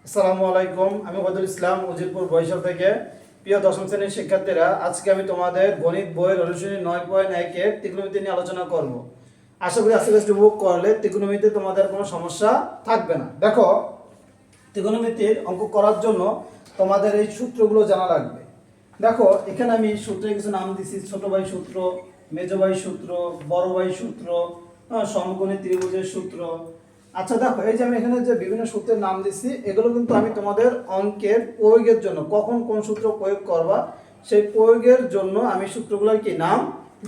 আসসালামু আলাইকুম, আমি ওবায়দুল ইসলাম উজিরপুর বরিশাল থেকে। প্রিয় দশম শ্রেণীর শিক্ষার্থীরা, আজকে আমি তোমাদের গণিত বইয়ের অনুশীলনী 9.1-এর ত্রিকোণমিতি নিয়ে আলোচনা করব। আশা করি আজকে ক্লাসটি উপভোগ করলে ত্রিকোণমিতিতে তোমাদের কোনো সমস্যা থাকবে না। দেখো, ত্রিকোণমিতির অঙ্ক করার জন্য তোমাদের এই সূত্রগুলো জানা লাগবে। দেখো, এখানে আমি সূত্রে কিছু নাম দিছি: ছোট ভাই সূত্র, মেজ ভাই সূত্র, বড় ভাই সূত্র, সমকোণী ত্রিভুজের সূত্র। আচ্ছা দেখো, এই যে আমি এখানে যে বিভিন্ন সূত্রের নাম দিচ্ছি, এগুলো কিন্তু আমি তোমাদের অঙ্কের প্রয়োগের জন্য, কখন কোন সূত্র প্রয়োগ করবা সেই প্রয়োগের জন্য আমি সূত্রগুলোর কি নাম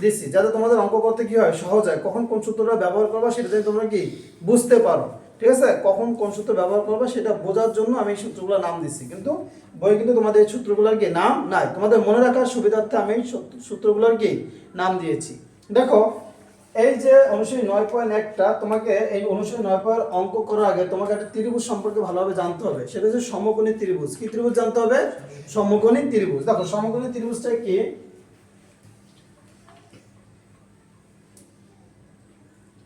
দিচ্ছি, যাতে তোমাদের অঙ্ক করতে কি হয়, সহজ হয়। কখন কোন সূত্রটা ব্যবহার করবা সেটা যাতে তোমরা কি বুঝতে পারো, ঠিক আছে? কখন কোন সূত্র ব্যবহার করবা সেটা বোঝার জন্য আমি এই সূত্রগুলোর নাম দিচ্ছি, কিন্তু বই কিন্তু তোমাদের এই সূত্রগুলোর কি নাম নাই। তোমাদের মনে রাখার সুবিধার্থে আমি এই সূত্রগুলোর কি নাম দিয়েছি। দেখো, এই যে অনুশীলনী 9.1টা, তোমাকে এই অনুশীলনী 9 অঙ্ক করার আগে তোমাকে একটা ত্রিভুজ সম্পর্কে ভালোভাবে জানতে হবে। সেটা হচ্ছে সমকোণী ত্রিভুজ। কি ত্রিভুজ জানতে হবে? সমকোণী ত্রিভুজ। দেখো, সমকোণী ত্রিভুজটা কি?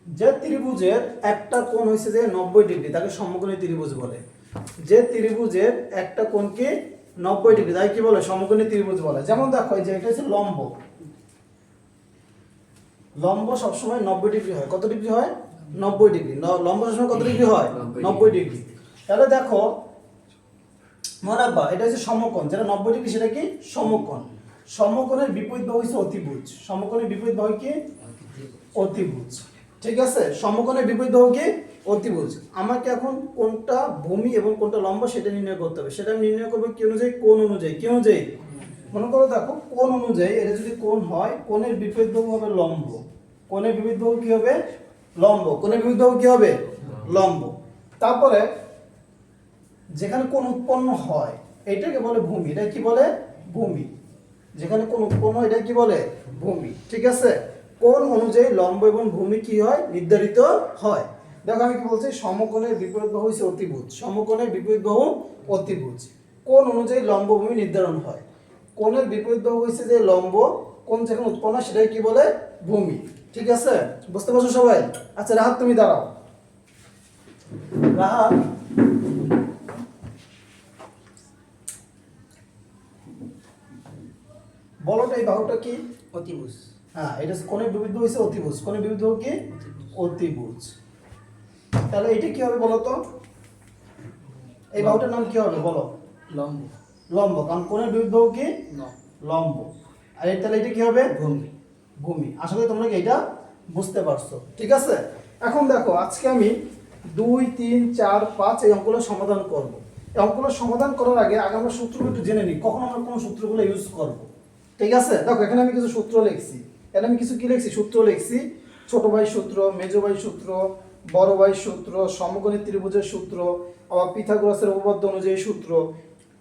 যে ত্রিভুজের একটা কোণ হয়েছে যে 90 ডিগ্রি, তাকে সমকোণী ত্রিভুজ বলে। যে ত্রিভুজের একটা কোণকে 90 ডিগ্রি, তাই কি বলে? সমকোণী ত্রিভুজ বলে। যেমন দেখো, এই যে এটা হচ্ছে লম্ব। লম্ব সবসময় 90 ডিগ্রি হয়। কত ডিগ্রি হয়? 90 ডিগ্রি। লম্ব সবসময় কত ডিগ্রি হয়? 90 ডিগ্রি। তাহলে দেখো, মনে রাখবা, এটা হচ্ছে সমকোণ। যেটা 90 ডিগ্রি সেটা কি? সমকোণ। সমকোণের বিপরীত বাহু হচ্ছে অতিভুজ। সমকোণের বিপরীত বাহু কি? অতিভুজ। ঠিক আছে? সমকোণের বিপরীত বাহু কি? অতিভুজ। আমাকে এখন কোনটা ভূমি এবং কোনটা লম্ব সেটা নির্ণয় করতে হবে। সেটা আমি নির্ণয় করবো কি অনুযায়ী? কোণ অনুযায়ী। কি অনুযায়ী? মনে করো, দেখো, কোণ অনুযায়ী এটা যদি কোণ হয়, কোণের বিপরীত বাহু হবে লম্ব। কোণের বিপরীত বাহু কি হবে? লম্ব। কোণের বিপরীত বাহু কি হবে? লম্ব। তারপরে যেখানে কোণ উৎপন্ন হয় এটাকে বলে ভূমি। এটা কি বলে? ভূমি। যেখানে কোণ উৎপন্ন হয় এটা কি বলে? ভূমি। ঠিক আছে? কোণ অনুযায়ী লম্ব এবং ভূমি কি হয়? নির্ধারিত হয়। দেখো, আমি কি বলছি? সমকোণের বিপরীত বাহু হচ্ছে অতিভুজ। সমকোণের বিপরীত বাহু অতিভুজ। কোণ অনুযায়ী লম্ব ভূমি নির্ধারণ হয়। কোণের বিপরীত বাহু হচ্ছে যে লম্ব, কোণ যেখানে উৎপন্ন হয় সেটাই কি বলে? ভূমি। ঠিক আছে? বুঝতে পারছো সবাই? আচ্ছা রাহাত, তুমি দাঁড়াও। রাহাত, বলো তো এই বাহুটা কি? অতিভুজ। হ্যাঁ, এটা কোণের বিপরীত বাহু হচ্ছে অতিভুজ। কোণের বিপরীত বাহু কি? অতিভুজ। তাহলে এটা কি হবে বলো তো? এই বাহুটার নাম কি হবে বলো? লম্ব। লম্ব, কারণ কোণের বিপরীত বাহু কি? ন। লম্ব। আর তাহলে এটা কি হবে? ভূমি। ভূমি। আশা করি তোমরা কি এটা বুঝতে পারছো। ঠিক আছে? এখন দেখো, আজকে আমি 2, 3, 4, 5 এই অঙ্কগুলো সমাধান করব। এই অঙ্কগুলো সমাধান করার আগে আমরা সূত্রগুলো একটু জেনে নিই, কখন আমরা কোন সূত্রগুলো ইউজ করব। ঠিক আছে? দেখো, এখানে আমি কিছু সূত্র লিখছি। এখানে আমি কিছু কি লিখছি? সূত্র লিখছি। ছোট ভাই সূত্র, মেজ ভাই সূত্র, বড় ভাই সূত্র, সমকোণী ত্রিভুজের সূত্র, আবার পিথাগোরাসের উপপাদ্য অনুযায়ী সূত্র।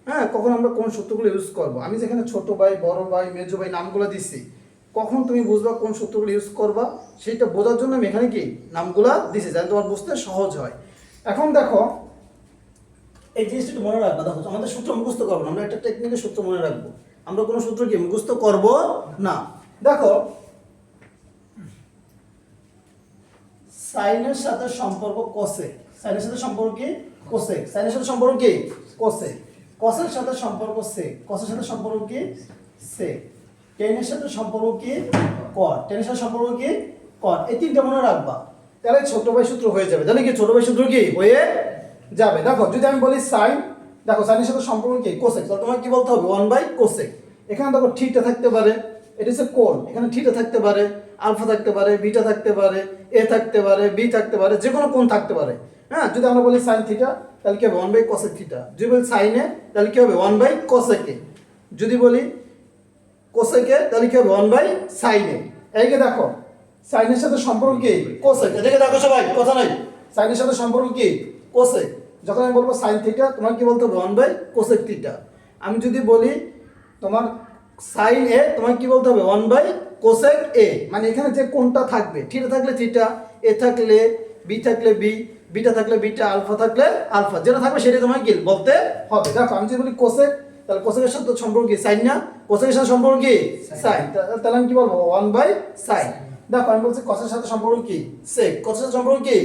হ্যাঁ, কখন আমরা কোন সূত্রগুলো ইউজ করব। আমি যেখানে ছোট ভাই, বড় ভাই, মেজ ভাই নামগুলো দিচ্ছি, কখন তুমি বুঝবা কোন সূত্রগুলো ইউজ করবা সেটা বোঝার জন্য আমি এখানে কি নামগুলা দিছি, যাতে তোমার বুঝতে সহজ হয়। এখন দেখো, এই জিনিসটা একটু মনে রাখবা। দেখো, আমাদের সূত্র মুখস্থ করবো না, আমরা একটা টেকনিকের সূত্র মনে রাখবো। আমরা কোনো সূত্র কি মুখস্থ করব না। দেখো, সাইনের সাথে সম্পর্ক কোসেক। সাইনের সাথে সম্পর্ক কি? কোসেক। সাইনের সাথে সম্পর্ক কি? কোসেক। কসের সাথে সম্পর্ক সেক। কসের সাথে সম্পর্ক কি? সেক। টেনের সাথে সম্পর্ক কি? কট। টেনের সাথে সম্পর্ক কি? কট। এই তিনটা মনে রাখবা, তাহলে ছোট ভাই সূত্র হয়ে যাবে। জানি কি ছোট ভাই সূত্র কি হয়ে যাবে? দেখো, যদি আমি বলি সাইন, দেখো সাইনের সাথে সম্পর্ক কি? কোসেক। তাহলে তোমাকে কি বলতে হবে? 1/কোসেক। এখানে দেখো থিটা থাকতে পারে, এটা হচ্ছে কোণ। এখানে থিটা থাকতে পারে, আলফা থাকতে পারে, বিটা থাকতে পারে, এ থাকতে পারে, বি থাকতে পারে, যে কোনো কোণ থাকতে পারে। হ্যাঁ, যদি আমরা বলি সাইন থিটা, তাহলে কি হবে? 1/কোসেক থিটা। যদি বলি সাইনে, তাহলে কি হবে? 1/কোসেকে। যদি বলি কোসেকে, তাহলে কি হবে? 1/সাইনে। এইকে দেখো, সাইনের সাথে সম্পর্ক কি? কোসেক। এদিকে দেখো সবাই, কথা নাই। সাইনের সাথে সম্পর্ক কি? কোসেক। যখন আমি বলবো সাইন থিটা, তোমার কি বলতে হবে? 1/কোসেক থিটা। আমি যদি বলি তোমার সাইন এ, তোমার কি বলতে হবে? 1/কোসেক এ। মানে এখানে যে কোণটা থাকবে, থিটা থাকলে থিটা, এ থাকলে বি, থাকলে বি, বিটা থাকলে বিটা, আলফা থাকলে আলফা, যেটা থাকবে সেটা তোমাকে কি বলতে হবে। দেখো, আমি যদি বলি কোসেক, তাহলে কোসেকের সাথে সম্পর্ক কি? সাইন না? কোসেকের সাথে সম্পর্ক কি? সাইন। তাহলে আমি কি বলবো? 1/সাইন। দেখো আমি বলছি cos এর সাথে সম্পর্ক কি sec cos এর সাথে সম্পর্ক কি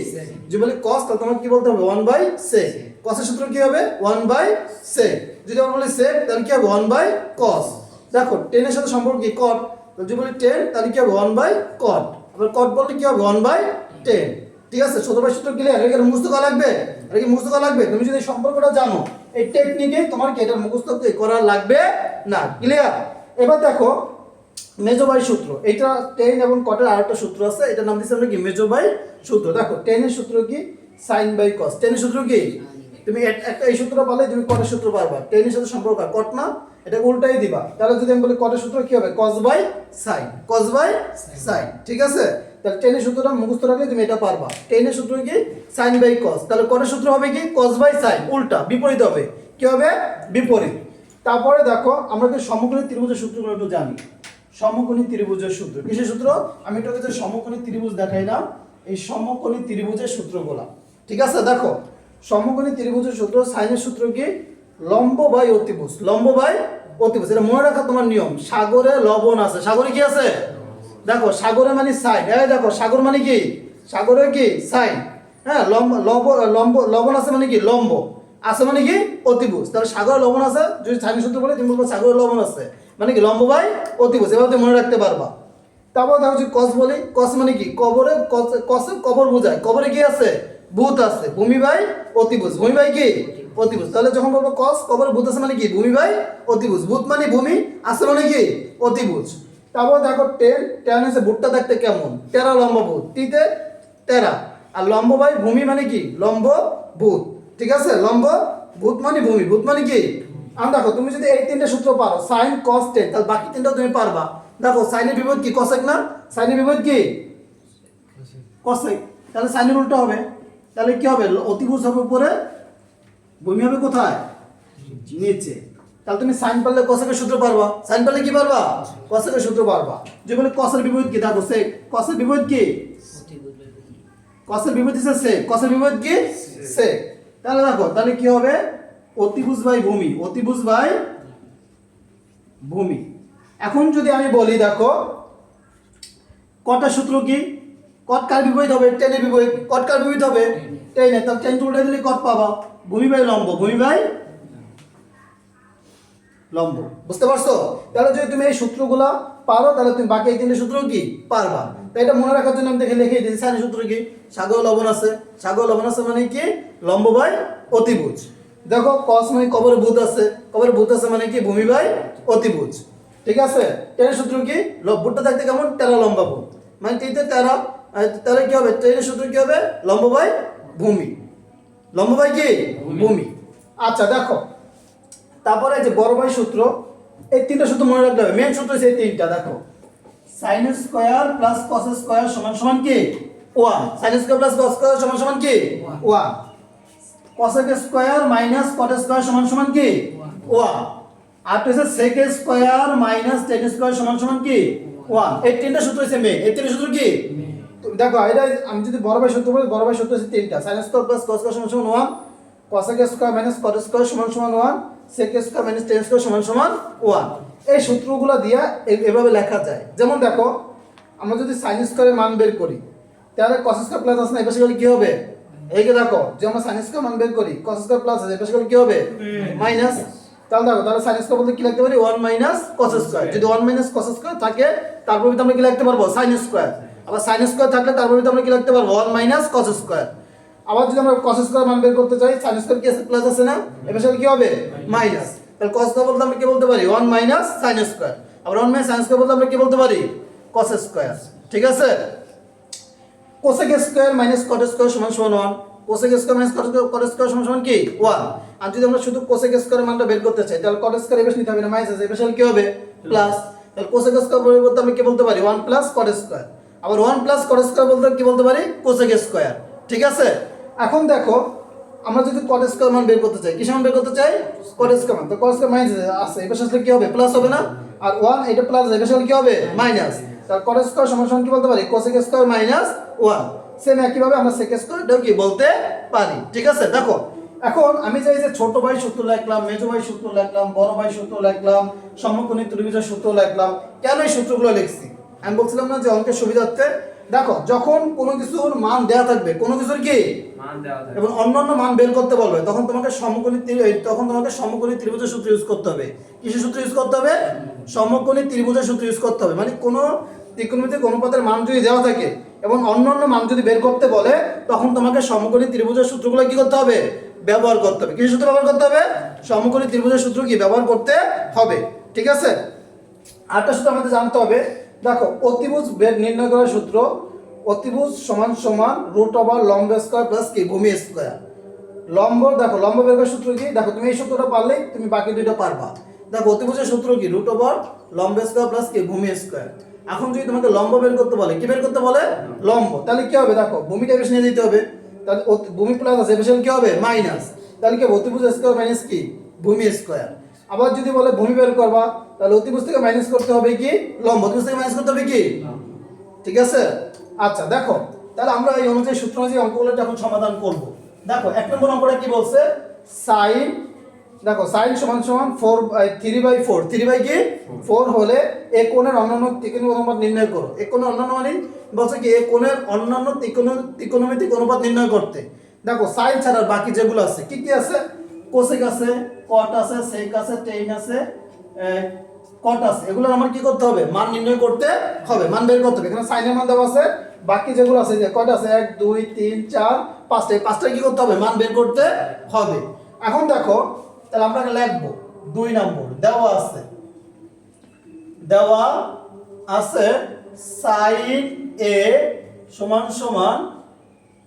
যদি বলি cos তাহলে তোমাকে কি বলতে হবে 1/sec cos এর সূত্র কি হবে 1/sec যদি আমরা বলি sec তাহলে কি হবে 1/cos দেখো tan এর সাথে সম্পর্ক কি cot যদি বলি tan তাহলে কি হবে 1/cot আবার cot বললে কি হবে 1/tan ঠিক আছে ছোট ভাই সূত্র ক্লিয়ার এটা মুখস্থ করা লাগবে এটা কি মুখস্থ করা লাগবে তুমি যদি এই সম্পর্কটা জানো এই টেকনিকে তোমার কি এটা মুখস্থ করা লাগবে না ক্লিয়ার এবার দেখো মেজোবাই সূত্র এটা tan এবং cot এর আরেকটা সূত্র আছে এটা নাম দিছি আমরা কি মেজোবাই সূত্র দেখো tan এর সূত্র কি sin বাই cos tan এর সূত্র কি তুমি একটা এই সূত্র পারলে তুমি cot এর সূত্র পারবা tan এর সাথে সম্পর্ক cot না এটা উল্টাই দিবা তাহলে যদি আমি বলি cot এর সূত্র কি হবে cos বাই sin ঠিক আছে তাহলে tan এর সূত্রটা মুখস্থ রাখলে তুমি এটা পারবা tan এর সূত্র কি sin বাই cos তাহলে cot এর সূত্র হবে কি cos বাই sin উল্টা বিপরীত হবে কি হবে বিপরীত তারপরে দেখো আমরা কি সমকোণী ত্রিভুজের সূত্রগুলো একটু জানি সমকোণী ত্রিভুজের সূত্র কিসের সূত্র আমি এটাকে যে সমকোণী ত্রিভুজ দেখাইলাম এই সমকোণী ত্রিভুজের সূত্রগুলো ঠিক আছে দেখো সমকোণী ত্রিভুজের সূত্র সাইনের সূত্র কি লম্ব বাই অতিভুজ এটা মনে রাখা তোমার নিয়ম সাগরে লবণ আছে সাগরে কি আছে দেখো সাগরে মানে সাইন এই দেখো সাগর মানে কি সাগরে কি সাইন হ্যাঁ লবণ আছে মানে কি লম্ব আছে মানে কি অতিভুজ তাহলে সাগরে লবণ আছে যদি সাইনের সূত্র বলে তুমি বলবো সাগরে লবণ আছে মানে কি লম্ব বাই অতিভুজ এভাবে মনে রাখতে পারবা তারপর দেখো যদি cos বলি cos মানে কি কবরে cos কবর বোঝায় কবরে কি আছে ভূত আছে ভূমি বাই অতিভুজ ভূমি বাই কি অতিভুজ তাহলে যখন বলবো cos কবরে ভূত আছে মানে কি ভূমি বাই অতিভুজ ভূত মানে ভূমি আছে মানে কি অতিভুজ তারপর দেখো tan হচ্ছে ভূতটা দেখতে কেমন তেরা লম্ব ভূত টিতে তেরা আর লম্ব বাই ভূমি মানে কি লম্ব ভূত ঠিক আছে লম্ব ভূত মানে ভূমি ভূত মানে কি আর দেখো তুমি যদি এই তিনটা সূত্র পারো sin cos tan তাহলে বাকি তিনটা তুমি পারবা দেখো সাইনের বিপরীত কি cosec না সাইনের বিপরীত কি cosec তাহলে সাইনের উল্টো হবে তাহলে কি হবে অতিভুজ হবে উপরে ভূমি হবে কোথায় নিচে তাহলে তুমি সাইন পারলে cosec এর সূত্র পারবা সাইন পারলে কি পারবা cosec এর সূত্র পারবা যে বলে cos এর বিপরীত কি দেখো sec cos এর বিপরীত কি cos এর বিপরীত হচ্ছে sec cos এর বিপরীত কি sec তাহলে দেখো তাহলে কি হবে অতিভুজ বাই ভূমি এখন যদি আমি বলি দেখো cot এর সূত্র কি cot কার বিপরীত হবে tan এর বিপরীত cot কার বিপরীত হবে tan এর তাহলে tan উল্টে দিলে cot পাবা ভূমি বাই লম্ব বুঝতে পারছো তাহলে যদি তুমি এই সূত্রগুলা পারো তাহলে তুমি বাকি এই তিনটে সূত্র কি পারবা তাই এটা মনে রাখার জন্য আমি দেখে লিখে দিয়েছি সাইনের সূত্র কি সাগর লবণ আছে মানে কি লম্ব বাই অতিভুজ দেখো cos মানে কবরে ভূত আছে মানে কি ভূমি বাই অতিভুজ ঠিক আছে tan এর সূত্র কি ভূতটা দেখতে কেমন তেরা লম্বা ভূত মানে টিতে তেরা তাহলে কি হবে tan এর সূত্র কি হবে লম্ব বাই কি ভূমি আচ্ছা দেখো তারপরে যে বড় বাই সূত্র এই তিনটা সূত্র মনে রাখতে হবে মেইন সূত্র হচ্ছে এই তিনটা দেখো sin square plus cos square সমান কি 1 sin square plus cos square সমান কি 1 cosec square minus cot square সমান কি 1 আর তো sec square minus tan square সমান কি 1 এই তিনটা সূত্র হচ্ছে মেইন এই তিনটা সূত্র কি দেখো এটা আমি যদি বড় বাই সূত্র বলি বড় বাই সূত্র হচ্ছে তিনটা sin square plus cos square সমান 1 cosec square minus cot square সমান 1 sec square minus tan square সমান 1 এই সূত্রগুলো দিয়া এভাবে লেখা যায় যেমন দেখো আমরা যদি sin স্কয়ারের মান বের করি তাহলে cos স্কয়ার প্লাস আছে না এই পাশে গেলে কি হবে এইকে দেখো যে আমরা sin স্কয়ার মান বের করি cos স্কয়ার প্লাস আছে এই পাশে গেলে কি হবে মাইনাস তাহলে দেখো তাহলে sin স্কয়ার বলতে কি লিখতে পারি 1 মাইনাস cos স্কয়ার যদি 1 মাইনাস cos স্কয়ার থাকে তারপর আমরা কি লিখতে পারবো sin স্কয়ার আবার sin স্কয়ার থাকলে তারপর আমরা কি লিখতে পারবো 1 মাইনাস cos স্কয়ার আবার যদি আমরা cos স্কয়ার মান বের করতে চাই sin স্কয়ার কি আছে প্লাস আছে না এই পাশে কি হবে মাইনাস তাহলে cos স্কয়ার বলতে আমরা কি বলতে পারি 1 মাইনাস sin স্কয়ার আবার 1 মাইনাস sin স্কয়ার বলতে আমরা কি বলতে পারি cos স্কয়ার ঠিক আছে cosec square minus cot square সমান 1 cosec square minus cot square সমান কি 1 আর যদি আমরা শুধু cosec স্কয়ারের মানটা বের করতে চাই তাহলে cot স্কয়ার এবেশ নিতে হবে না মাইনাস এই পাশে কি হবে প্লাস তাহলে cosec স্কয়ার পরিবর্তে আমরা কি বলতে পারি 1 প্লাস cot স্কয়ার আবার 1 প্লাস cot স্কয়ার বলতে কি বলতে পারি cosec স্কয়ার ঠিক আছে এখন দেখো আমরা যদি cot স্কয়ার মান বের করতে চাই কি সমান বের করতে চাই cot স্কয়ার মান তো cot স্কয়ার মাইনাস আছে এই পাশে আসলে কি হবে প্লাস হবে না আর 1 এটা প্লাস এই পাশে কি হবে মাইনাস তাহলে cot স্কয়ার সমান কি বলতে পারি cosec স্কয়ার মাইনাস 1 সেম একই ভাবে আমরা sec স্কয়ার এটাও কি বলতে পারি ঠিক আছে দেখো এখন আমি যে ছোট ভাই সূত্র লিখলাম মেজো ভাই সূত্র লিখলাম বড় ভাই সূত্র লিখলাম সমকোণী ত্রিভুজের সূত্র লিখলাম কেন এই সূত্রগুলো লিখছি আমি বলছিলাম না যে অঙ্কের সুবিধার্থে দেখো যখন কোনো কিছুর মান দেওয়া থাকবে, কোনো কিছুর কি মান দেওয়া থাকবে এবং অন্যান্য মান বের করতে বলবে, তখন তোমাকে সমকোণী ত্রিভুজের সূত্র ইউজ করতে হবে। কিসের সূত্র ইউজ করতে হবে? সমকোণী ত্রিভুজের সূত্র ইউজ করতে হবে। মানে কোনো ত্রিকোণমিতিক অনুপাতের মান যদি দেওয়া থাকে এবং অন্যান্য মান যদি বের করতে বলে, তখন তোমাকে সমকোণী ত্রিভুজের সূত্রগুলো কি করতে হবে? ব্যবহার করতে হবে। কিসের সূত্র ব্যবহার করতে হবে? সমকোণী ত্রিভুজের সূত্র কি ব্যবহার করতে হবে। ঠিক আছে, আরেকটা সূত্র আমাদের জানতে হবে। দেখো অতিভুজ বের নির্ণয় করার সূত্র, অতিভুজ সমান সমান রুট ওভার লম্ব স্কয়ার প্লাস কি ভূমি স্কয়ার। লম্ব দেখো লম্ব বের করার সূত্র কি? দেখো তুমি এই সূত্রটা পারলেই তুমি বাকি দুইটা পারবা। দেখো অতিভুজের সূত্র কি? রুট ওভার লম্ব স্কয়ার প্লাস কি ভূমি স্কয়ার। এখন যদি তোমাকে লম্ব বের করতে বলে, কি বের করতে বলে? লম্ব। তাহলে কি হবে? দেখো ভূমিটা বেশি নিয়ে দিতে হবে, তাহলে ভূমি প্লাস আছে বেশি কি হবে? মাইনাস। তাহলে কি অতিভুজ স্কয়ার মাইনাস কি ভূমি স্কয়ার। আবার যদি বলে ভূমি বের করবা, তাহলে অতিভুজ থেকে মাইনাস করতে হবে কি লম্ব, অতিভুজ থেকে মাইনাস করতে হবে কি। ঠিক আছে, আচ্ছা দেখো তাহলে আমরা এই অনুযায়ী সূত্র অনুযায়ী অঙ্কগুলো এখন সমাধান করব। দেখো এক নম্বর অঙ্কটা কি বলছে? সাইন, দেখো সাইন সমান সমান 3/4, 3 কি 4 হলে এ কোণের অন্যান্য ত্রিকোণমিতিক অনুপাত নির্ণয় করো। এ কোণের অন্যান্য মানে বলছে কি এ কোণের অন্যান্য ত্রিকোণমিতিক অনুপাত নির্ণয় করতে। দেখো সাইন ছাড়া বাকি যেগুলো আছে কি কি আছে? কোসেক আছে, কট আছে, সেক আছে, টেন আছে, কট আছে। এগুলোর আমার কি করতে হবে? মান নির্ণয় করতে হবে, মান বের করতে হবে। এখানে সাইনের মান দেওয়া আছে, বাকি যেগুলো আছে যে কত আছে 1 2 3 4 5টা, এই পাঁচটা কি করতে হবে? মান বের করতে হবে। এখন দেখো তাহলে আমরা লিখবো 2 নম্বর দেওয়া আছে sin a সমান সমান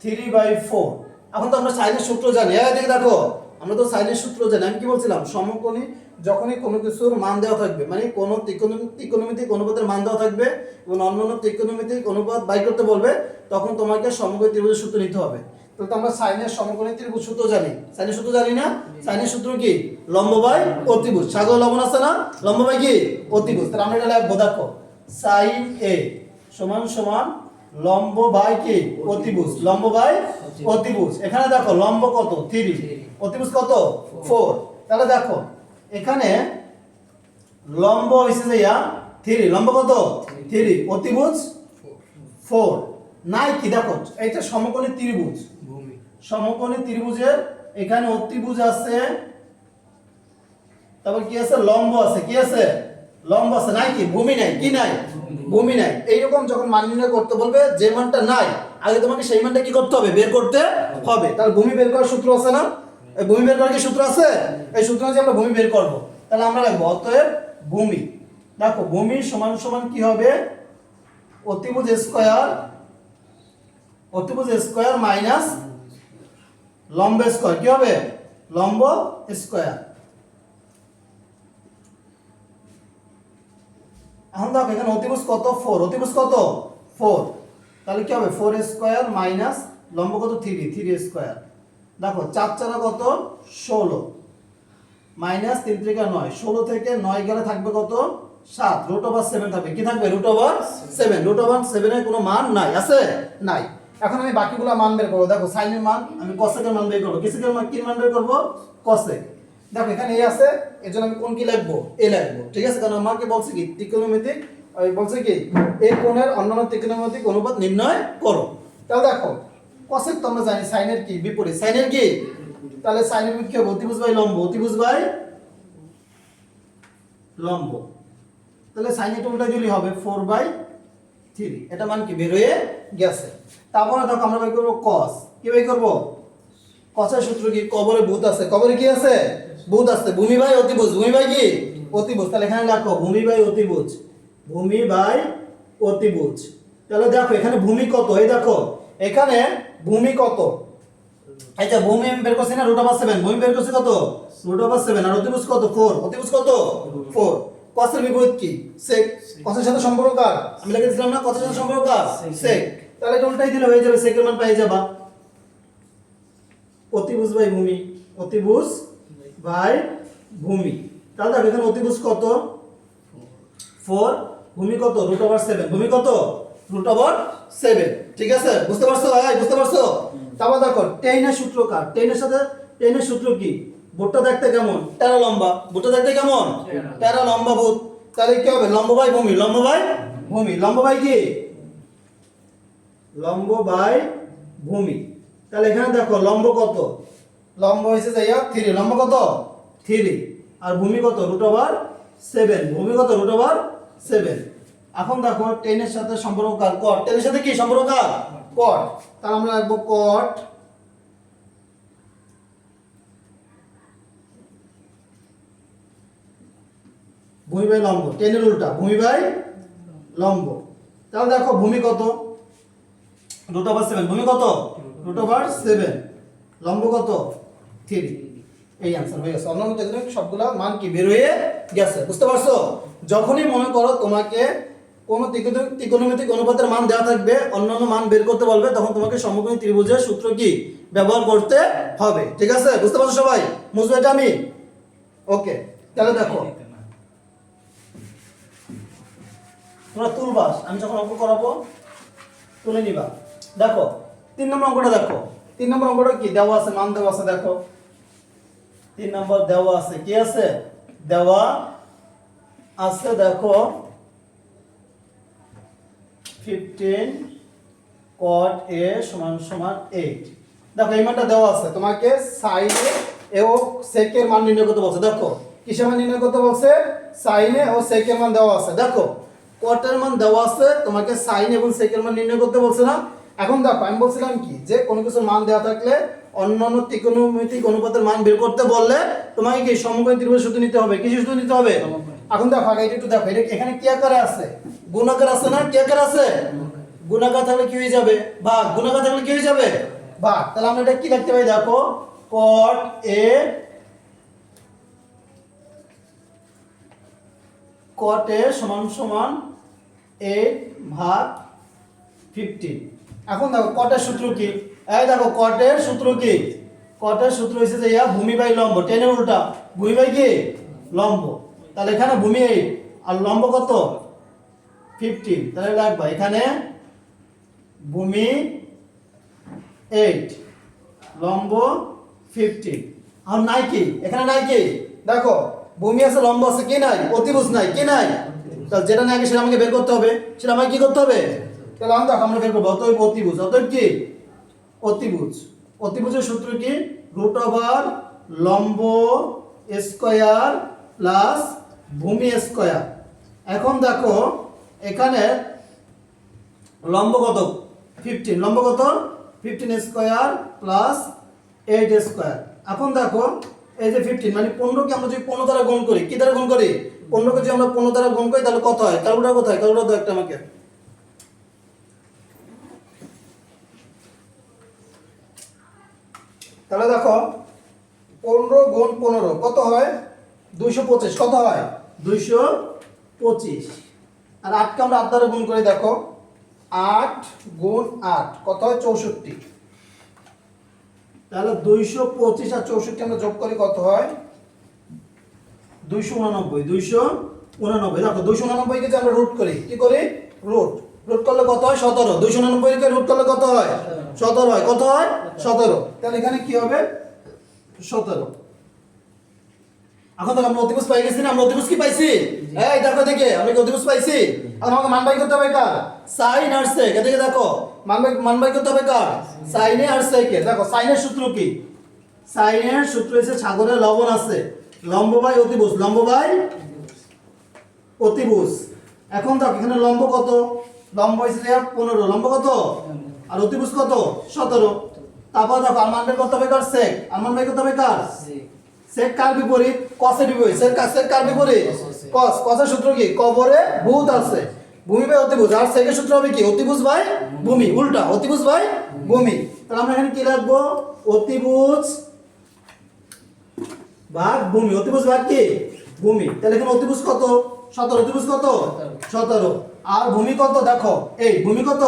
3/4। এখন তো আমরা সাইনের সূত্র জানি। এদিকে দেখো আমরা তো সাইনের সূত্র জানি। আমি কি বলছিলাম? সমকোণী যখনই কোনো কিছুর মান দেওয়া থাকবে, মানে কোনো ত্রিকোণমিতিক অনুপাতের মান দেওয়া থাকবে এবং অন্যান্য ত্রিকোণমিতিক অনুপাত বাই করতে বলবে, তখন তোমাকে সমকোণী ত্রিভুজের সূত্র নিতে হবে। তাহলে তো আমরা সাইনের সমকোণী ত্রিভুজ সূত্র জানি। সাইনের সূত্র জানি না? সাইনের সূত্র কি? লম্ব বাই অতিভুজ। সাগর লবণ আছে না? লম্ব বাই কি অতিভুজ। তাহলে আমরা এটা লিখবো, দেখো sin a সমান সমান লম্ব বাই কি অতিভুজ, লম্ব বাই অতিভুজ। এখানে দেখো লম্ব কত? 3, অতিভুজ কত? 4। তাহলে দেখো এখানে লম্ব হইছে যে 3, লম্ব কত? 3, অতিভুজ 4 নাই কি? দেখো এটা সমকোণী ত্রিভুজ, ভূমি সমকোণী ত্রিভুজের এখানে অতিভুজ আছে, তারপর কি আছে? লম্ব আছে। কি আছে? লম্ব আছে। নাই কি? ভূমি নাই। কি নাই? ভূমি নাই। এইরকম যখন মান নির্ণয় করতে বলবে, যে মানটা নাই আগে তোমাকে সেই মানটা কি করতে হবে? বের করতে হবে। তাহলে ভূমি বের করার সূত্র আছে না? এই ভূমি বের করার কি সূত্র আছে? এই সূত্র অনুযায়ী আমরা ভূমি বের করব। তাহলে আমরা লিখব অতএব ভূমি। দেখো ভূমি সমান সমান কি হবে? অতিভুজ স্কয়ার মাইনাস লম্ব স্কয়ার। কি হবে? লম্ব স্কয়ার। এখন দেখো এখানে অতিভুজ কত? 4, অতিভুজ কত? 4। তাহলে কি হবে? 4 স্কয়ার মাইনাস লম্ব কত? 3 স্কয়ার। দেখো 4 4 কত? 16 মাইনাস 3 3 9, 16 থেকে 9 গেলে থাকবে কত? 7, √7 থাকবে। কি থাকবে? √7। √7 এর কোনো মান নাই, আছে? নাই। এখন আমি বাকিগুলো মান বের করব। দেখো সাইনের মান, আমি কোসেকের মান বের করব। কোসেকের মান কি মান বের করব? কোসেক। দেখো এখানে a আছে, এজন্য আমি কোন কি লিখবো? a লিখবো। ঠিক আছে, কারণ আমাকে বলছে কি ত্রিকোণমিতিক, বলছে কি এই কোণের অন্যান্য ত্রিকোণমিতিক অনুপাত নির্ণয় করো। তাহলে দেখো কোসেক তো আমরা জানি সাইনের কি বিপরীত, সাইনের কি? তাহলে সাইনের বিপরীত কি হবে? অতিভুজ বাই লম্ব, অতিভুজ বাই লম্ব। তাহলে সাইন এটা উল্টা দিলেই হবে 4/3। এটা মান কি বের হয়ে গেছে। তারপরে দেখো আমরা বের করব cos। কি বের করব? cos-এর সূত্র কি? কবরে ভূত আছে। কবরে কি আছে? ভূত আছে। ভূমি বাই অতিভুজ, ভূমি বাই কি অতিভুজ। তাহলে এখানে লেখো ভূমি বাই অতিভুজ, ভূমি বাই অতিভুজ। তাহলে দেখো এখানে ভূমি কত? এই দেখো এখানে ভূমি কত? এই যে ভূমি আমি বের করছি না √7, ভূমি বের করছি কত? √7। আর অতিভুজ কত? 4, অতিভুজ কত? 4। cos-এর বিপরীত কি? sec। cos-এর সাথে সম্পর্ক কার? আমি লিখে দিলাম না cos-এর সাথে সম্পর্ক কার? sec। তাহলে এটা উল্টাই দিলে হয়ে যাবে, sec-এর মান পেয়ে যাবা। অতিভুজ বাই ভূমি, অতিভুজ বাই ভূমি। তাহলে দেখো এখানে অতিভুজ কত? 4, ভূমি কত? √7, ভূমি কত? √7। ঠিক আছে, বুঝতে পারছো ভাই? বুঝতে পারছো? তারপর দেখো টেনের সূত্র কার? টেনের সূত্র কি? ভুট্টা দেখতে কেমন? টেরা লম্বা। ভুট্টা দেখতে কেমন? টেরা লম্বা ভূত। তাহলে কি হবে? লম্ব বাই ভূমি, লম্ব বাই ভূমি, লম্ব বাই কি, লম্ব বাই ভূমি। তাহলে এখানে দেখো লম্ব কত, লম্ব হয়েছে যাইয়া 3, লম্ব কত 3 আর ভূমি কত √7, ভূমি কত √7। এখন দেখো টেনের সাথে সম্পর্ক কার, কট, টেনের সাথে কি সম্পর্ক কার, কট। তাহলে আমরা রাখবো কট ভূমি বাই লম্ব, টেনের উল্টা ভূমি বাই লম্ব। তাহলে দেখো ভূমি কত √7, ভূমি কত √7, লম্ব কত 3। এই आंसर হয়ে গেছে। অন্যান্য টেকনিক সবগুলা মান কি বের হয়ে গেছে, বুঝতে পারছো? যখনই মনে করো তোমাকে কোন ত্রিকোণমিতিক অনুপাতের মান দেওয়া থাকবে, অন্যান্য মান বের করতে বলবে, তখন তোমাকে সমকোণী ত্রিভুজের সূত্র কি ব্যবহার করতে হবে, ঠিক আছে? বুঝতে পারছো সবাই? বুঝবে এটা আমি? ওকে, তাহলে দেখো তোমরা তুলবাস, আমি যখন অঙ্ক করাবো তুলে নিবা। দেখো 3 নম্বর অঙ্কটা দেখো, 3 নম্বর অঙ্কটা কি দেওয়া আছে, মান দেওয়া আছে। দেখো 3 নম্বর দেওয়া আছে, কি আছে দেওয়া আছে, দেখো 15 cot a = 8। দেখো এই মানটা দেওয়া আছে, তোমাকে sin এ ও sec এর মান নির্ণয় করতে বলছে। দেখো কিসের মান নির্ণয় করতে বলছে, sin এ ও sec এর মান দেওয়া আছে। দেখো cot এর মান দেওয়া আছে, তোমাকে sin এবং sec এর মান নির্ণয় করতে বলছে না? এখন দেখো আমি বলছিলাম কি, যে কোনো কিছুর মান দেওয়া থাকলে অন্যান্য ত্রিকোণমিতিক অনুপাতের মান বের করতে বললে তোমাকে কি সমকোণী ত্রিভুজের সূত্র নিতে হবে। কি সূত্র নিতে হবে? এখন দেখো আগে এটা একটু দেখো, এটা এখানে কি আকারে আছে, গুণাকার আছে না, কি আকার আছে, গুণাকার থাকলে কি হয়ে যাবে ভাগ, গুণাকার থাকলে কি হয়ে যাবে ভাগ। তাহলে আমরা এটা কি লিখতে পারি, দেখো cot a = 8 ভাগ 15। এখন দেখো cot এর সূত্র কি, এই দেখো cot এর সূত্র কি, cot এর সূত্র হইছে যে ভূমি বাই লম্ব, টেনের উল্টা ভূমি বাই কি লম্ব। তাহলে এখানে ভূমি 8 আর লম্ব কত 15, তাহলে লাগবে এখানে ভূমি 8 লম্ব 15। আর নাই কি, এখানে নাই কি, দেখো ভূমি আছে লম্ব আছে, কি নাই, অতিভুজ নাই, কি নাই। তাহলে যেটা নাই সেটা আমাকে বের করতে হবে, সেটা আমাকে কি করতে হবে, তাহলে আমরা বের করব। অতএব অতিভুজ, অতএব কি অতিভুজ, অতিভুজের সূত্র কি √ লম্ব স্কয়ার প্লাস ভূমি স্কয়ার। এখন দেখো এখানে লম্ব কত 15, লম্ব কত 15 স্কয়ার প্লাস 8 স্কয়ার। এখন দেখো এই যে 15 মানে 15 কে আমরা যদি 15 দ্বারা গুণ করি, কি দ্বারা গুণ করি, 15 কে যদি আমরা 15 দ্বারা গুণ করি তাহলে কত হয়, ক্যালকুলেটর কোথায়, ক্যালকুলেটর দাও একটা আমাকে। তাহলে দেখো 15 গুণ 15 কত হয় 225, কত হয় 225। আর 8 কে আমরা 8 দ্বারা গুণ করি, দেখো 8 গুণ 8 কত হয় 64। তাহলে 225 আর 64 আমরা যোগ করি, কত হয় 289, 289। দেখো 289 কে যদি আমরা রুট করি, কি করি রুট, রুট করলে কত হয় 17, 289 কে রুট করলে কত হয় 17 হয়, কত হয় 17। তাহলে এখানে কি হবে 17। এখন তো আমরা অতিভুজ পাই গেছি না, আমরা অতিভুজ কি পাইছি, এই দেখো দেখে আমরা কি অতিভুজ পাইছি। আর আমাকে মান বাই করতে হবে কার, sin আর sec, এদিকে দেখো মান বাই করতে হবে কার, sin আর sec এর। দেখো sin এর সূত্র কি, sin এর সূত্র হচ্ছে সাগরে লবণ আছে, লম্ব বাই অতিভুজ, লম্ব বাই অতিভুজ। এখন দেখো এখানে লম্ব কত, লম্ব হইছে 15, লম্ব কত আর অতিভুজ কত 17। তারপর দেখো আর মান বাই করতে হবে কার, sec, আর মান বাই করতে হবে কার, sec কার বিপরীত, cos এর বিপরীত, sec কার বিপরীত cos, cos এর সূত্র কি কবরে ভূত আছে, ভূমি বাই অতিভুজ। আর sec এর সূত্র হবে কি অতিভুজ বাই ভূমি, উল্টা অতিভুজ বাই ভূমি। তাহলে আমরা এখানে কি লিখবো, অতিভুজ ভাগ ভূমি, অতিভুজ ভাগ কি ভূমি। তাহলে এখানে অতিভুজ কত 17, অতিভুজ কত 17 আর ভূমি কত, দেখো এই ভূমি কত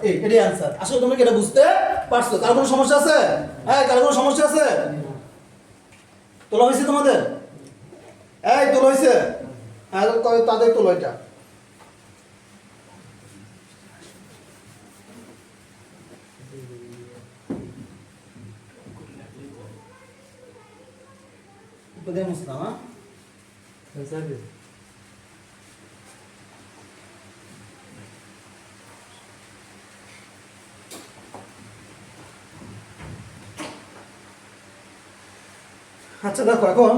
8, এটাই आंसर। আসলে তুমি কি এটা বুঝতে পারছো, কার কোনো সমস্যা আছে, হ্যাঁ কার কোনো সমস্যা আছে, তোলা হয়েছে তোমাদের, এই তোলা হয়েছে, তাদের তোলা এটা। মুসলাম আচ্ছা দেখো এখন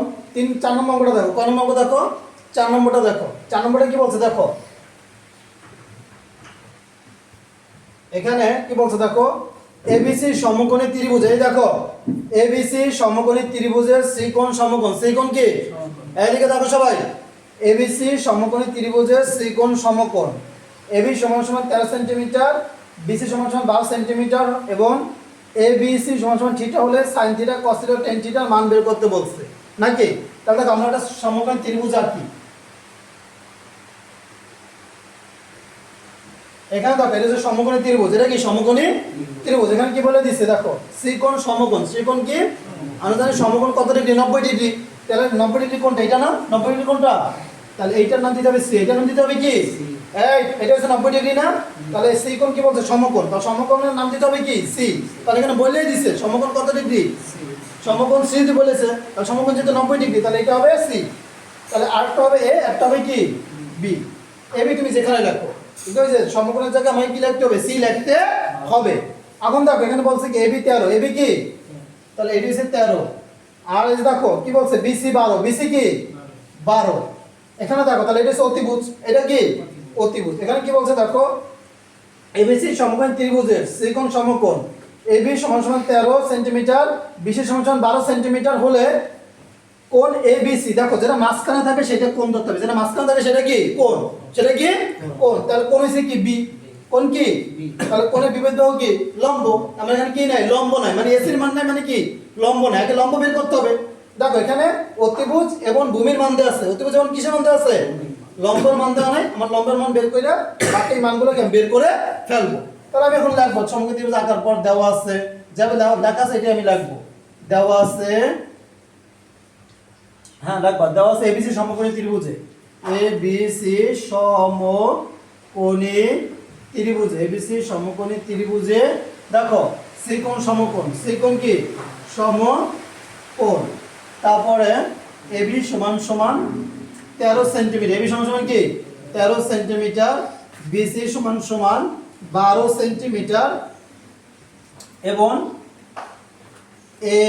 4 নম্বর অঙ্কটা দেখো, কয় নম্বর অঙ্ক দেখো, 4 নম্বরটা দেখো। 4 নম্বরে কি বলছে দেখো, এখানে কি বলছে দেখো, এবিসি সমকোণী ত্রিভুজ, এই দেখো এবিসি সমকোণী ত্রিভুজের ত্রিকোণ সমকোণ, ত্রিকোণ কি এইদিকে দেখো সবাই, এবিসি সমকোণী ত্রিভুজের ত্রিকোণ সমকোণ, এবি সমান সমান 13 সেন্টিমিটার, বিসি সমান সমান 12 সেন্টিমিটার এবং এবিসি সমান সমান থিটা হলে sin theta cos theta tan থিটার মান বের করতে বলছে নাকি। তাহলে দেখো আমরা একটা সমকোণী ত্রিভুজ আঁকি, এখানে দেখো এটা হচ্ছে সমকোণী ত্রিভুজ, এটা কি সমকোণী ত্রিভুজ, এখানে কি বলে দিচ্ছে দেখো ত্রিকোণ সমকোণ, ত্রিকোণ কি আমরা জানি সমকোণ কত ডিগ্রি, 90 ডিগ্রি, তাহলে 90 ডিগ্রি কোনটা, এটা না 90 ডিগ্রি কোনটা, তাহলে এইটার নাম দিতে হবে সি, এটার নাম দিতে হবে কি এটা হচ্ছে 90 ডিগ্রি না, তাহলে সি কোণ কি বলছে সমকোণ, তাহলে সমকোণের নাম দিতে হবে কি সি, তাহলে এখানে বলেই দিছে সমকোণ কত ডিগ্রি, সমকোণ সি দিয়ে বলেছে, তাহলে সমকোণ যেহেতু 90 ডিগ্রি তাহলে এটা হবে সি, তাহলে আরেকটা হবে এ, একটা হবে কি বি, এ বি তুমি যেখানে লেখো, ঠিক আছে, সমকোণের জায়গায় আমাকে কি লিখতে হবে সি লিখতে হবে। এখন দেখো এখানে বলছে কি এবি 13, এবি কি তাহলে এটি হচ্ছে 13, আর এই দেখো কি বলছে বিসি 12, বিসি কি 12, এখানে দেখো তাহলে এটা হচ্ছে অতিভুজ, এটা কি অতিভুজ, এখানে কি বলছে দেখো এবিসি সমকোণ ত্রিভুজের ত্রিকোণ সমকোণ, এবি সমান সমান 13 সেন্টিমিটার, বিসি সমান সমান 12 সেন্টিমিটার হলে কোণ এবিসি, দেখো যেটা মাঝখানে থাকে সেটা কোণ ধরতে হবে, যেটা মাঝখানে থাকে সেটা কি কোণ, সেটা কি কোণ, তাহলে কোণ হচ্ছে কি বি, কোণ কি তাহলে কোণের বিপরীত বাহু কি লম্ব, আমরা এখানে কি নাই লম্ব নাই, মানে এসির মান নাই মানে কি লম্ব নাই, আগে লম্ব বের করতে হবে। দেখো এখানে অতিভুজ এবং ভূমির মান দেওয়া আছে, অতিভুজ এবং কিসের মান দেওয়া আছে, লম্বের মান দেওয়া নাই, আমার লম্বের মান বের করে বাকি মানগুলোকে বের করে ফেলবো। তাহলে আমি এখন লিখবো সমকোণী ত্রিভুজ আঁকার পর দেওয়া আছে, যাবে লেখা আছে এটা আমি লিখবো, দেওয়া আছে, হ্যাঁ দেখো দেওয়া আছে এবিসি সমকোণী ত্রিভুজে, এবিসি সমকোণী ত্রিভুজে, এবিসি সমকোণী ত্রিভুজে দেখো ত্রিকোণ সমকোণ, ত্রিকোণ কি সমকোণ, তারপরে এবি সমান সমান 13 সেন্টিমিটার, এবি সমান সমান কি 13 সেন্টিমিটার, বিসি সমান সমান 12 সেন্টিমিটার এবং এ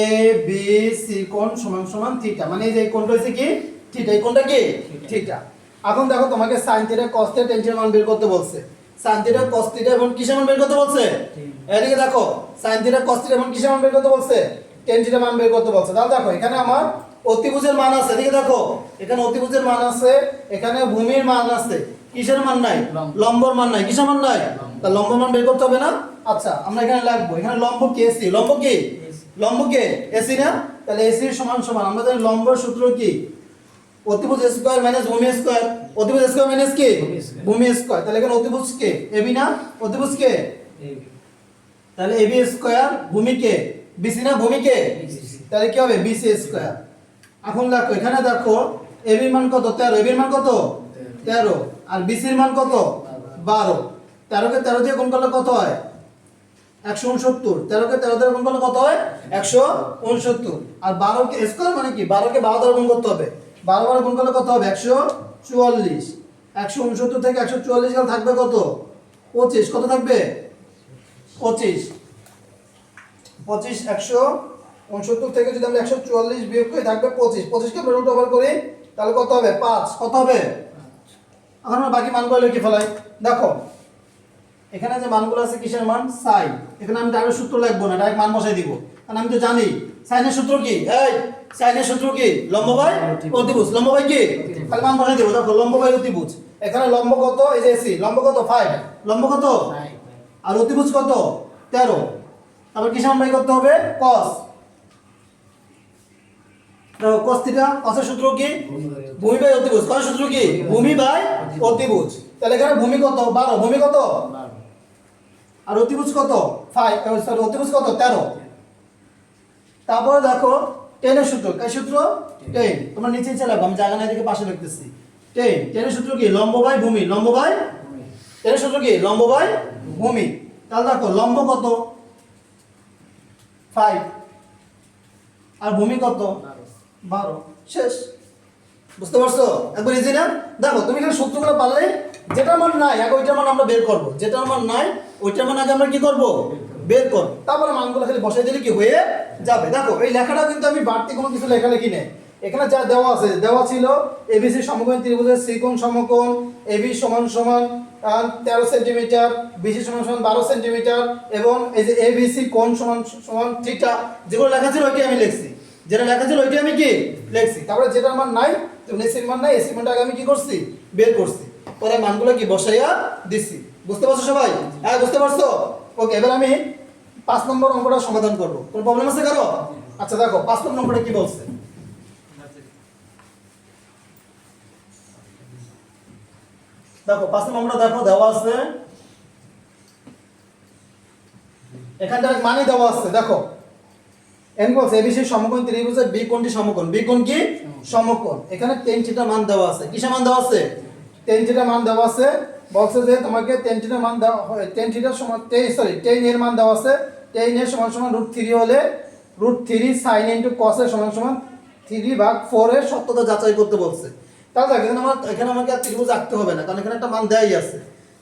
বি সি কোণ সমান সমান থিটা, মানে এই যে কোণটা হচ্ছে কি থিটা, এই কোণটা কি থিটা। এখন দেখো তোমাকে sin theta cos theta tan থিটার মান বের করতে বলছে, sin থিটা cos থিটা এবং কিসের মান বের করতে বলছে, এদিকে দেখো sin থিটা cos থিটা এবং কিসের মান বের করতে বলছে, tan থিটার মান বের করতে বলছে। তাহলে দেখো এখানে আমার অতিভুজের মান আছে, এদিকে দেখো এখানে অতিভুজের মান আছে, এখানে ভূমির মান আছে, কিসের মান নাই লম্বর মান নাই, কিসের মান নাই, তাহলে লম্ব মান বের করতে হবে না। আচ্ছা আমরা এখানে লিখবো, এখানে লম্ব কি এসি, লম্ব কি লম্বকে এসি না, তাহলে এসি সমান সমান আমরা জানি লম্বের সূত্র কি অতিভুজ স্কয়ার মাইনাস ভূমি স্কয়ার, অতিভুজ স্কয়ার মাইনাস কি ভূমি স্কয়ার, তাহলে এখানে অতিভুজ কে এবি না, অতিভুজ কে এবি, তাহলে এবি স্কয়ার ভূমি কে বিসি না, ভূমি কে তাহলে কি হবে বিসি স্কয়ার। এখন দেখো এখানে দেখো এবির মান কত 13, এবির মান কত 13 আর বিসির মান কত 12, 13 কে 13 দিয়ে গুণ করলে কত হয় 169, 13 কে 13 দ্বারা গুণ করলে কত হয় 169, আর 12 কে স্কয়ার মানে কি 12 কে 12 দ্বারা গুণ করতে হবে, 12 দ্বারা গুণ করলে কত হবে 144, 169 থেকে 144 গেলে থাকবে কত 25, কত থাকবে 25, 169 থেকে যদি আমরা 144 বিয়োগ করি থাকবে 25, 25 কে রুট ওভার করি তাহলে কত হবে 5, কত হবে, এখন আমরা বাকি মানগুলো লিখে ফেলাই। দেখো এখানে যে মানগুলো আছে কিসের মান সাইন, এখানে আমি ডাইরেক্ট সূত্র লিখবো না, ডাইরেক্ট মান বসাই দিব, কারণ আমি তো জানি সাইনের সূত্র কি, এই সাইনের সূত্র কি লম্ব বাই অতিভুজ, লম্ব বাই কি তাহলে মান বসাই দিব। দেখো লম্ব বাই অতিভুজ, এখানে লম্ব কত এই যে এসি, লম্ব কত 5, লম্ব কত আর অতিভুজ কত 13, তারপর কিসের মান বাই করতে হবে cos, দেখো cos থিটা, cos এর সূত্র কি ভূমি বাই অতিভুজ, cos এর সূত্র কি ভূমি বাই অতিভুজ, তাহলে এখানে ভূমি কত 12, ভূমি কত আর অতিভুজ কত 5, সরি অতিভুজ কত 13, তারপরে দেখো tan এর সূত্র, কি সূত্র tan, তোমরা নিচে নিচে লাগো, আমি জায়গা নাই দিকে পাশে লিখতেছি, tan এর সূত্র কি লম্ব বাই ভূমি, লম্ব বাই tan এর সূত্র কি লম্ব বাই ভূমি, তাহলে দেখো লম্ব কত 5 আর ভূমি কত 12, শেষ, বুঝতে পারছো একবার ইজি না। দেখো তুমি এখানে সূত্রগুলো পারলে যেটার মান নাই আগে ওইটার মান আমরা বের করব, যেটার মান নাই ওইটার মান আগে আমরা কি করব বের কর, তারপরে মানগুলো খালি বসাই দিলে কি হয়ে যাবে। দেখো এই লেখাটা কিন্তু আমি বাড়তি কোনো কিছু লেখালেখি নেই, এখানে যা দেওয়া আছে, দেওয়া ছিল এবিসি সমকোণ ত্রিভুজের ত্রিকোণ সমকোণ এবি সমান সমান 13 সেন্টিমিটার, বিসি সমান সমান 12 সেন্টিমিটার, এবং এই যে এবিসি কোণ সমান সমান থিটা, যেগুলো লেখা ছিল ওইটাই আমি লিখছি, যেটা লেখা ছিল ওইটাই আমি কি লিখছি। তারপরে যেটার মান নাই, এসির মান নাই, এসির মানটা আমি কি করছি বের করছি, পরে মানগুলো কি বসাইয়া দিছি। বুঝতে পারছো সবাই? হ্যাঁ বুঝতে পারছো? ওকে, এবার আমি 5 নম্বর অঙ্কটা সমাধান করব। কোনো প্রবলেম আছে কারো? আচ্ছা দেখো 5 নম্বর অঙ্কটা কি বলছে। দেখো 5 নম্বরটা দেখো দেওয়া আছে, এখানটা মানই দেওয়া আছে। দেখো এন বলছে এবিসি সমকোণ ত্রিভুজের বি কোণটি সমকোণ, বি কোণ কি সমকোণ, এখানে tan থিটা মান দেওয়া আছে। কিসের মান দেওয়া আছে? tan থিটা মান দেওয়া আছে। বলছে যে তোমাকে tan থিটা মান দেওয়া হয়, tan থিটার সমান tan এর মান দেওয়া আছে, tan এর সমান সমান √3 হলে √3 sin ইনটু cos এর সমান সমান 3/4 এর সত্যতা যাচাই করতে বলছে। তাহলে এখানে আমাকে আর ত্রিভুজ আঁকতে হবে না, কারণ এখানে একটা মান দেয়াই আছে,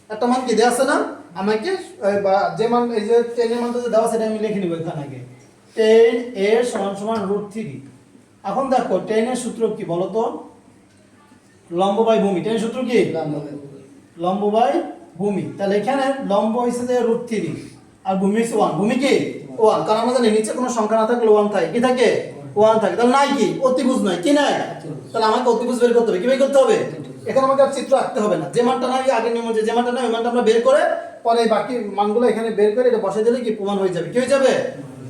একটা মান কি দেয়া আছে না, আমাকে যে মান এই যে tan এর মানটা যে দেওয়া আছে সেটা আমি লিখে নিব এখানে আগে, tan এর সমান সমান √3। এখন দেখো tan এর সূত্র কি বলো তো, লম্ব বাই ভূমি। tan এর সূত্র কি লম্ব বাই ভূমি। তাহলে এখানে লম্ব হইছে যে √3 আর ভূমি হইছে 1, ভূমি কি 1, কারণ আমরা জানি নিচে কোনো সংখ্যা না থাকলে 1 থাকে, কি থাকে 1 থাকে, তাহলে নাই কি অতিভুজ নাই, কি নাই, তাহলে আমাকে অতিভুজ বের করতে হবে। কি বের করতে হবে? এখানে আমাকে আর চিত্র আঁকতে হবে না, যে মানটা নাই আগে নিয়ম যে মানটা নাই ওই মানটা আমরা বের করে পরে বাকি মানগুলো এখানে বের করে এটা বসাই দিলে কি প্রমাণ হয়ে যাবে। কি হয়ে যাবে?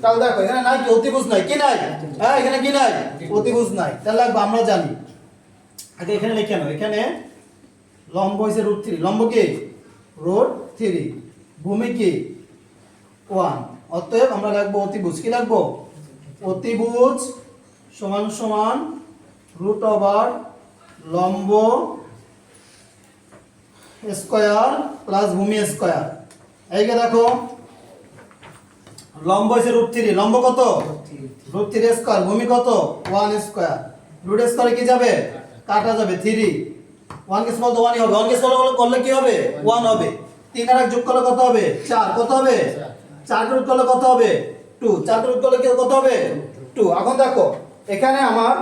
তাহলে দেখো এখানে নাই কি অতিভুজ নাই, কি নাই, হ্যাঁ এখানে কি নাই অতিভুজ নাই, তাহলে লাগবে আমরা জানি আগে এখানে লিখে নাও, এখানে লম্ব হইছে √3, লম্ব কি √3, ভূমি কি 1, অতএব আমরা লিখব অতিভুজ। কি লিখব? অতিভুজ সমান সমান √ লম্ব স্কয়ার প্লাস ভূমি স্কয়ার। এইকে দেখো লম্ব হইছে √3, লম্ব কত √3 স্কয়ার, ভূমি কত 1 স্কয়ার, √ স্কয়ারে কি যাবে কাটা যাবে 3, 1 কে স্মল তো 1ই হবে, 1 কে স্মল করলে কি হবে 1 হবে, 3 আর 1 যোগ করলে কত হবে 4, কত হবে 4 কে রুট করলে কত হবে 2, 4 কে রুট করলে কত হবে 2। এখন দেখো এখানে আমার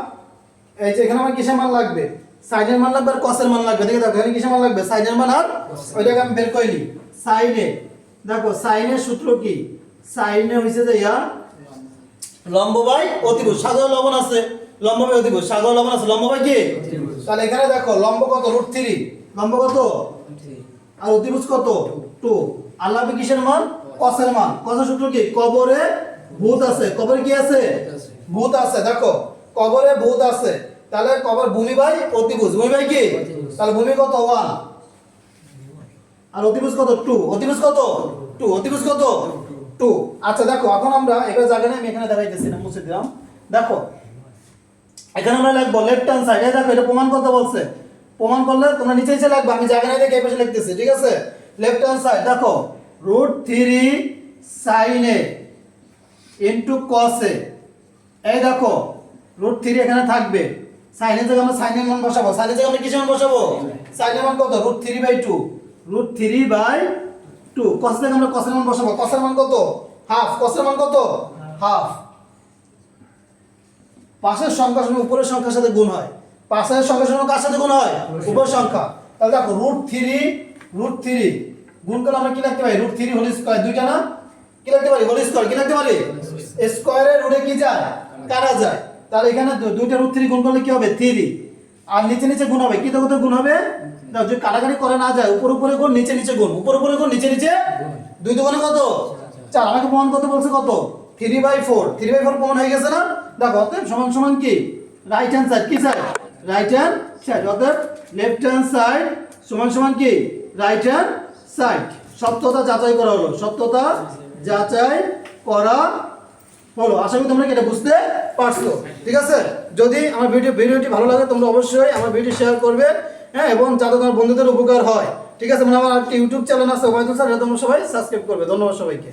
এই যে এখানে আমার কিসের মান লাগবে, sin এর মান লাগবে আর cos এর মান লাগবে। দেখো এখানে কিসের মান লাগবে, sin এর মান আর ওইটাকে আমি বের করে নিই। sin এ দেখো sin এর সূত্র কি, sin এ হইছে যে লম্ব বাই অতিভুজ, সাধারণ লবণ আছে, লম্ব বাই অতিভুজ, সাধারণ লবণ আছে, লম্ব বাই কি, তাহলে এখানে দেখো লম্ব কত √3, লম্ব কত আর অতিভুজ কত 2, আর লাগবে কিসের মান cos এর মান। cos এর সূত্র কি, কবরে ভূত আছে, কবরে কি আছে ভূত আছে, দেখো কবরে ভূত আছে, তাহলে কবর ভূমি বাই অতিভুজ, ভূমি বাই কি, তাহলে ভূমি কত 1 আর অতিভুজ কত 2, অতিভুজ কত 2, অতিভুজ কত 2। আচ্ছা দেখো এখন আমরা এটা জায়গা আমি এখানে দেখাইতেছি না, মুছে দিলাম। দেখো এখানে আমরা লিখবো লেফট হ্যান্ড সাইড, দেখো এটা প্রমাণ করতে বলছে, প্রমাণ করলে তোমরা নিচে নিচে লিখবা, আমি জায়গা নাই দেখে এই পাশে লিখতেছি, ঠিক আছে। লেফট হ্যান্ড সাইড দেখো √3 sin a into cos a, এই দেখো √3 এখানে থাকবে, sin এর জায়গায় আমরা sin এর মান বসাবো, sin এর জায়গায় আমরা কিসের মান বসাবো, sin এর মান কত √3/2, √3/2, cos এর জায়গায় আমরা cos এর মান বসাবো, cos এর মান কত হাফ, cos এর মান কত হাফ। পাশের সংখ্যার সঙ্গে উপরের সংখ্যার সাথে গুণ হয়, পাশের সংখ্যার সঙ্গে কার সাথে গুণ হয় উপরের সংখ্যা, তাহলে দেখো √3 গুণ করলে আমরা কি লিখতে পারি √3 হোল স্কয়ার, দুইটা না কি লিখতে পারি হোল স্কয়ার, কি লিখতে পারি স্কয়ারের রুটে কি যায় কাটা যায়, তাহলে এখানে দুইটা √3 গুণ করলে কি হবে 3, আর নিচে নিচে গুণ হবে, কি তো গুণ হবে না, যদি কাটাকাটি করে না যায় উপর উপরে গুণ নিচে নিচে গুণ, উপর উপরে গুণ নিচে নিচে, 2 দুগুণে কত 4, আমাকে প্রমাণ করতে বলছে কত 3/4, 3/4 প্রমাণ হয়ে গেছে না। দেখো অতএব সমান সমান কি রাইট হ্যান্ড সাইড, কি সাইড রাইট হ্যান্ড সাইড, অতএব লেফট হ্যান্ড সাইড সমান সমান কি রাইট হ্যান্ড সাইড। সত্যতা যাচাই করা হলো, সত্যতা যাচাই করা হলো। আশা করি তোমরা কি এটা বুঝতে পারছো, ঠিক আছে। যদি আমার ভিডিওটি ভালো লাগে তোমরা অবশ্যই আমার ভিডিও শেয়ার করবে, হ্যাঁ, এবং যাতে তোমার বন্ধুদের উপকার হয়, ঠিক আছে। মানে আমার একটা ইউটিউব চ্যানেল আছে ওবায়দুল স্যার, এটা তোমরা সবাই সাবস্ক্রাইব করবে। ধন্যবাদ সবাইকে।